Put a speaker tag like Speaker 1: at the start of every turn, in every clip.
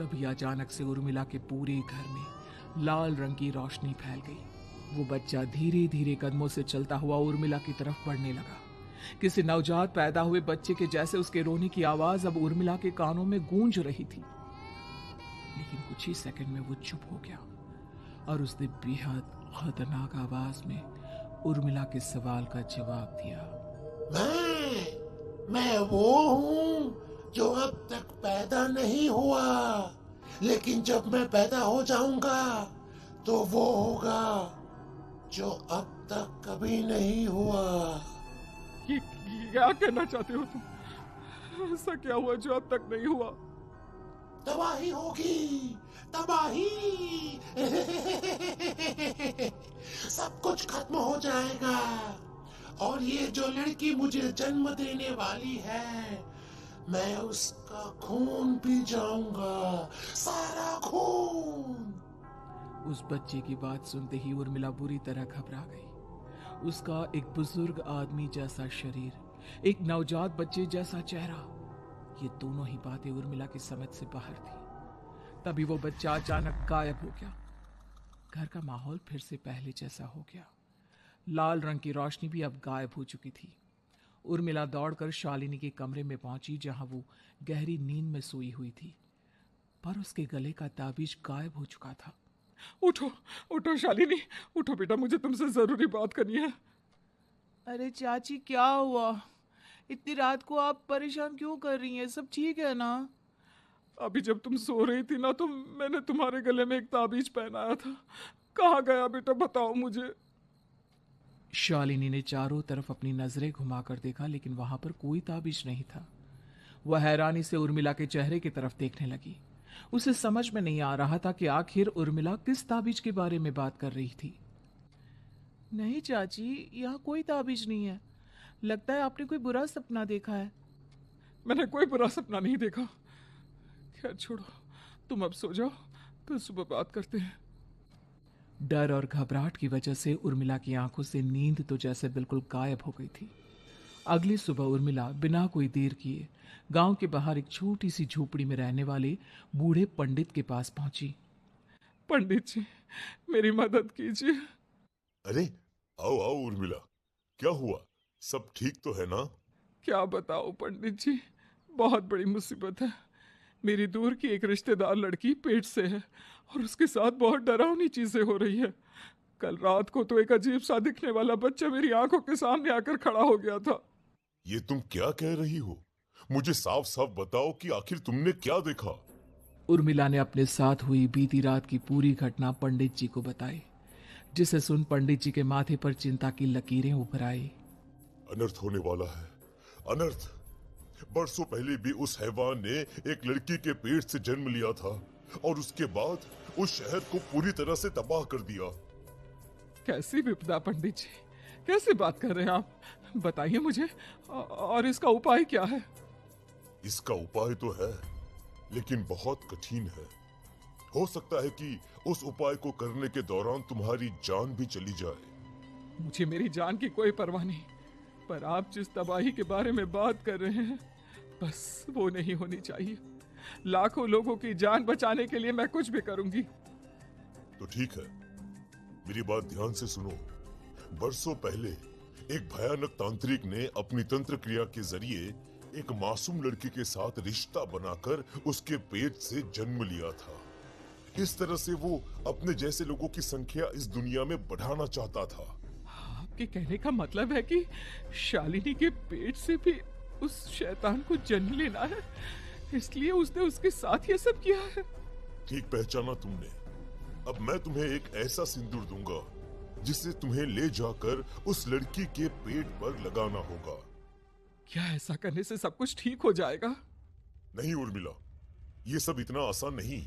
Speaker 1: तभी अचानक से उर्मिला के पूरे घर में लाल रंग की रोशनी फैल गई। वो बच्चा धीरे धीरे कदमों से चलता हुआ उर्मिला की तरफ बढ़ने लगा। किसी नवजात पैदा हुए बच्चे के जैसे उसके रोने की आवाज अब उर्मिला के कानों में गूंज रही थी। लेकिन कुछ ही सेकंड में वो चुप हो गया और उसने बेहद खतरनाक आवाज में उर्मिला के सवाल का जवाब दिया।
Speaker 2: मैं वो हूँ जो अब तक पैदा नहीं हुआ, लेकिन जब मैं पैदा हो जाऊंगा तो वो होगा जो अब तक कभी नहीं हुआ।
Speaker 1: ये क्या कहना चाहते हो तुम? ऐसा क्या हुआ जो अब तक नहीं हुआ?
Speaker 2: तबाही होगी, तबाही। सब कुछ खत्म हो जाएगा और ये जो लड़की मुझे जन्म देने वाली है, मैं उसका खून पी जाऊंगा, सारा खून।
Speaker 1: उस बच्चे की बात सुनते ही उर्मिला बुरी तरह घबरा गई। उसका एक बुजुर्ग आदमी जैसा शरीर, एक नवजात बच्चे जैसा चेहरा, ये दोनों ही बातें उर्मिला की समझ से बाहर थी। तभी वो बच्चा अचानक गायब हो गया। घर का माहौल फिर से पहले जैसा हो गया। लाल रंग की रोशनी भी अब गायब हो चुकी थी। उर्मिला दौड़कर शालिनी के कमरे में पहुंची, जहां वो गहरी नींद में सोई हुई थी, पर उसके गले का ताबीज गायब हो चुका था। उठो उठो शालिनी, उठो बेटा, मुझे तुमसे जरूरी बात करनी है।
Speaker 3: अरे चाची, क्या हुआ? इतनी रात को आप परेशान क्यों कर रही हैं? सब ठीक है ना?
Speaker 1: अभी जब तुम सो रही थी ना, तो मैंने तुम्हारे गले में एक ताबीज पहनाया था। कहाँ गया बेटा, बताओ मुझे। शालिनी ने चारों तरफ अपनी नजरें घुमाकर देखा, लेकिन वहां पर कोई ताबीज नहीं था। वह हैरानी से उर्मिला के चेहरे की तरफ देखने लगी। उसे समझ में नहीं आ रहा था कि आखिर उर्मिला किस ताबीज के बारे में बात कर रही थी।
Speaker 3: नहीं चाची, यहाँ कोई ताबीज नहीं है। लगता है आपने कोई बुरा सपना देखा है।
Speaker 1: मैंने कोई बुरा सपना नहीं देखा। खैर छोड़ो, तुम अब सो जाओ, कल सुबह बात करते हैं। डर और घबराहट की वजह से उर्मिला की आंखों से नींद तो जैसे बिल्कुल गायब हो गई थी। अगली सुबह उर्मिला बिना कोई देर किए गांव के बाहर एक छोटी सी झोपड़ी में रहने वाले बूढ़े पंडित के पास पहुंची। पंडित जी, मेरी मदद कीजिए।
Speaker 4: अरे आओ आओ उर्मिला, क्या हुआ? सब ठीक तो है ना?
Speaker 1: क्या बताओ पंडित जी, बहुत बड़ी मुसीबत है। मेरी दूर की एक रिश्तेदार लड़की पेट से है और उसके साथ बहुत डरावनी चीजें हो रही है। कल रात को तो एक अजीब सा दिखने वाला बच्चा मेरी आंखों के सामने आकर खड़ा हो गया था।
Speaker 4: ये तुम क्या कह रही हो? मुझे साफ साफ बताओ कि आखिर तुमने क्या देखा?
Speaker 1: उर्मिला ने अपने साथ हुई बीती रात की पूरी घटना पंडित जी को बताई, जिसे सुन पंडित जी के माथे पर चिंता की लकीरें उभर आई।
Speaker 4: अनर्थ होने वाला है, अनर्थ। बरसों पहले भी उस हैवान ने एक लड़की के पेट से जन्म लिया था और उसके बाद उस शहर को पूरी तरह से तबाह कर दिया।
Speaker 1: कैसी विपदा पंडित जी, कैसे बात कर रहे हैं आप? बताइए मुझे, और इसका उपाय क्या है?
Speaker 4: इसका उपाय तो है, लेकिन बहुत कठिन है। हो सकता है कि उस उपाय को करने के दौरान तुम्हारी जान भी चली जाए।
Speaker 1: मुझे मेरी जान की कोई परवाह नहीं, पर आप जिस तबाही के बारे में बात कर रहे हैं, बस वो नहीं होनी चाहिए। लाखों लोगों की जान बचाने के लिए मैं कुछ भी करूंगी।
Speaker 4: तो ठीक है, मेरी बात ध्यान से सुनो। बरसों पहले एक भयानक तांत्रिक ने अपनी तंत्र क्रिया के जरिए एक मासूम लड़की के साथ रिश्ता बनाकर उसके पेट से जन्म लिया था। इस तरह से वो अपने जैसे लोगों की संख्या इस दुनिया में बढ़ाना चाहता था।
Speaker 1: आपके कहने का मतलब है कि शालिनी के पेट से भी उस शैतान को जन्म लेना है, इसलिए उसने उसके साथ ये सब किया है।
Speaker 4: ठीक पहचाना तुमने। अब मैं तुम्हें एक ऐसा सिंदूर दूंगा जिसे तुम्हें ले जाकर उस लड़की के पेट पर लगाना होगा।
Speaker 1: क्या ऐसा करने से सब कुछ ठीक हो जाएगा?
Speaker 4: नहीं उर्मिला, ये सब इतना आसान नहीं।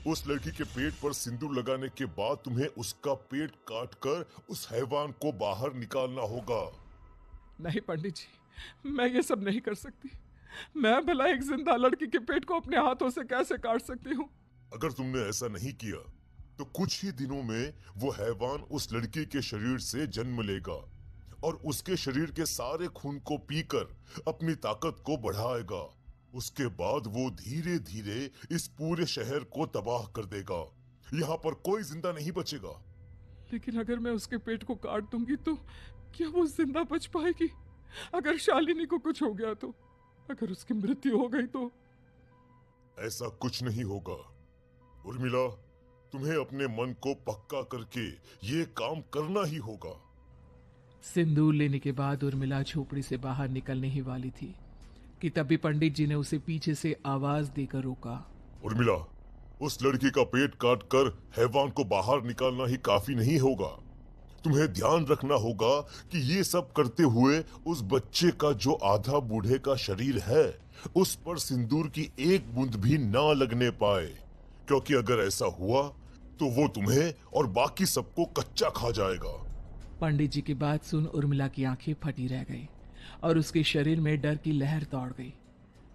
Speaker 4: उस लड़की के पेट पर सिंदूर लगाने के बाद तुम्हें उसका पेट काटकर उस हैवान को बाहर निकालना होगा।
Speaker 1: नहीं पंडित जी, मैं ये सब नहीं कर सकती। मैं भला एक जिंदा लड़की के पेट को अपने हाथों से कैसे काट सकती हूँ?
Speaker 4: अगर तुमने ऐसा नहीं किया तो कुछ ही दिनों में वो हैवान उस लड़की के शरीर से जन्म लेगा और उसके शरीर के सारे खून को पीकर अपनी ताकत को बढ़ाएगा उसके बाद वो धीरे धीरे इस पूरे शहर को तबाह कर देगा। यहाँ पर कोई जिंदा नहीं बचेगा।
Speaker 1: लेकिन अगर मैं उसके पेट को काट दूंगी तो क्या वो जिंदा बच पाएगी? अगर शालिनी को कुछ हो गया तो, अगर उसकी मृत्यु हो गई तो?
Speaker 4: ऐसा कुछ नहीं होगा उर्मिला, तुम्हें अपने मन को पक्का करके ये काम करना ही होगा।
Speaker 1: सिंदूर लेने के बाद उर्मिला झोपड़ी से बाहर निकलने ही वाली थी कि तभी पंडित जी ने उसे पीछे से आवाज देकर रोका।
Speaker 4: उर्मिला, उस लड़की का पेट काटकर हैवान को बाहर निकालना ही काफी नहीं होगा। तुम्हें ध्यान रखना होगा कि ये सब करते हुए उस बच्चे का जो आधा बूढ़े का शरीर है उस पर सिंदूर की एक बूंद भी ना लगने पाए, क्योंकि अगर ऐसा हुआ तो वो तुम्हें और बाकी सबको कच्चा खा जाएगा।
Speaker 1: पंडित जी की बात सुन उर्मिला की आंखें फटी रह गई और उसके शरीर में डर की लहर दौड़ गई।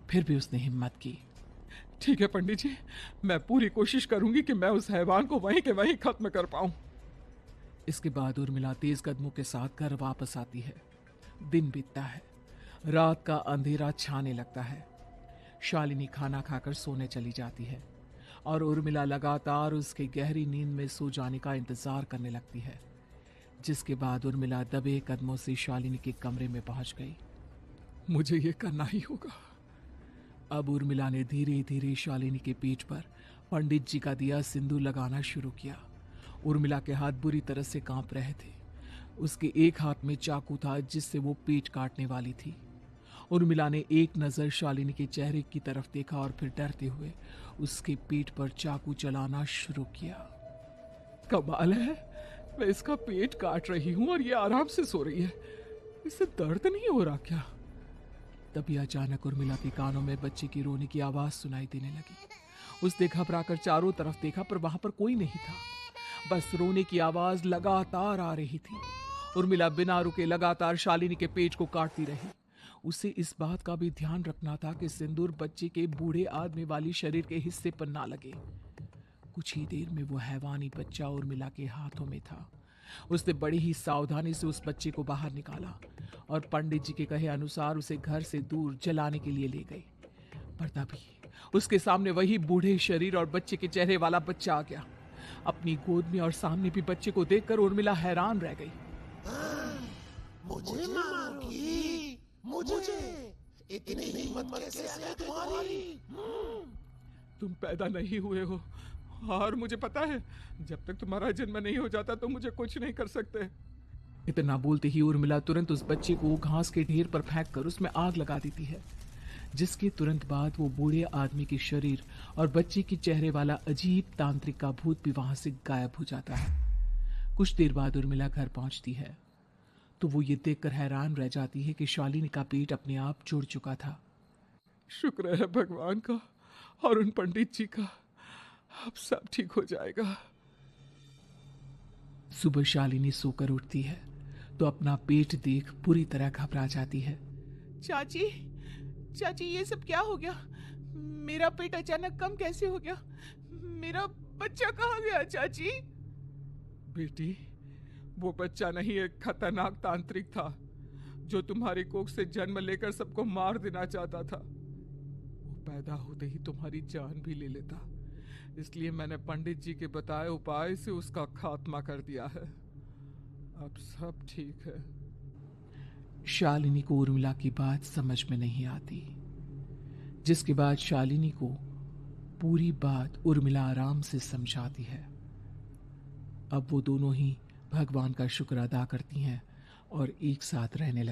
Speaker 1: फिर भी उसने हिम्मत की। ठीक है पंडित जी, मैं पूरी कोशिश करूंगी कि मैं उस हैवान को वहीं के वहीं खत्म कर पाऊं। इसके बाद उर्मिला तेज कदमों के साथ घर वापस आती है। दिन बीतता है, रात का अंधेरा छाने लगता है। शालिनी खाना खाकर सोने चली जाती है और उर्मिला लगातार उसके गहरी नींद में सो जाने का इंतजार करने लगती है, जिसके बाद उर्मिला दबे कदमों से शालिनी के कमरे में पहुंच गई। मुझे ये करना ही होगा। अब उर्मिला ने धीरे धीरे शालिनी के पीठ पर पंडित जी का दिया सिंदूर लगाना शुरू किया। उर्मिला के हाथ बुरी तरह से कांप रहे थे। उसके एक हाथ में चाकू था जिससे वो पेट काटने वाली थी। उर्मिला ने एक नजर शालिनी के चेहरे की तरफ देखा और फिर डरते हुए उसके पीठ पर चाकू चलाना शुरू किया। कमाल है, मैं इसका पेट काट रही हूं और ये आराम से सो रही है। इससे दर्द नहीं हो रहा क्या? तभी अचानक उर्मिला के कानों में बच्चे की रोने की आवाज सुनाई देने लगी। उसने घबराकर चारों तरफ देखा पर वहां पर कोई नहीं था, बस रोने की आवाज लगातार आ रही थी। उर्मिला बिना रुके लगातार शालिनी के पेट को काटती रही। उसे इस बात का भी ध्यान रखना था कि सिंदूर बच्चे के बूढ़े आदमी वाली शरीर के हिस्से पर ना लगे। कुछ ही देर में वो हैवानी बच्चा उर्मिला के हाथों में था। उसने बड़ी ही सावधानी से उस बच्चे को बाहर निकाला और पंडित जी के कहे अनुसार उसे घर से दूर जलाने के लिए ले गई। पर तभी उसके सामने वही बूढ़े शरीर और बच्चे के चेहरे वाला बच्चा आ गया। अपनी गोद में और सामने भी बच्चे को देखकर उर्मिला हैरान रह गई।
Speaker 2: मुझे मारोगी? मुझे इतनी हिम्मत कैसे है तुम्हारी?
Speaker 1: तुम पैदा नहीं हुए हो और मुझे पता है जब तक तुम्हारा जन्म नहीं हो जाता तो मुझे कुछ नहीं कर सकते। इतना बोलते ही उर्मिला तुरंत उस बच्चे को घास के ढेर पर फेंककर उसमें आग लगा देती है, जिसके तुरंत बाद वो बूढ़े आदमी के शरीर और बच्चे के चेहरे वाला अजीब तांत्रिक का भूत भी वहां से गायब हो जाता है। कुछ देर बाद उर्मिला घर पहुंचती है तो वो ये देखकर हैरान रह जाती है कि शालिनी का पेट अपने आप जुड़ चुका था। शुक्र है भगवान का और उन पंडित जी का, अब सब ठीक हो जाएगा। सुबह शालिनी सोकर उठती है तो अपना पेट देख पूरी तरह घबरा जाती है।
Speaker 3: चाची, चाची ये सब क्या हो गया? मेरा पेट अचानक कम कैसे हो गया? मेरा बच्चा कहाँ गया चाची?
Speaker 1: बेटी, वो बच्चा नहीं, एक खतरनाक तांत्रिक था जो तुम्हारी कोख से जन्म लेकर सबको मार देना चाहता था। वो पैदा होते ही तुम्हारी जान भी ले लेता, इसलिए मैंने पंडित जी के बताए उपाय से उसका खात्मा कर दिया है। अब सब ठीक है। शालिनी को उर्मिला की बात समझ में नहीं आती, जिसके बाद शालिनी को पूरी बात उर्मिला आराम से समझाती है। अब वो दोनों ही भगवान का शुक्र अदा करती हैं और एक साथ रहने लगती हैं।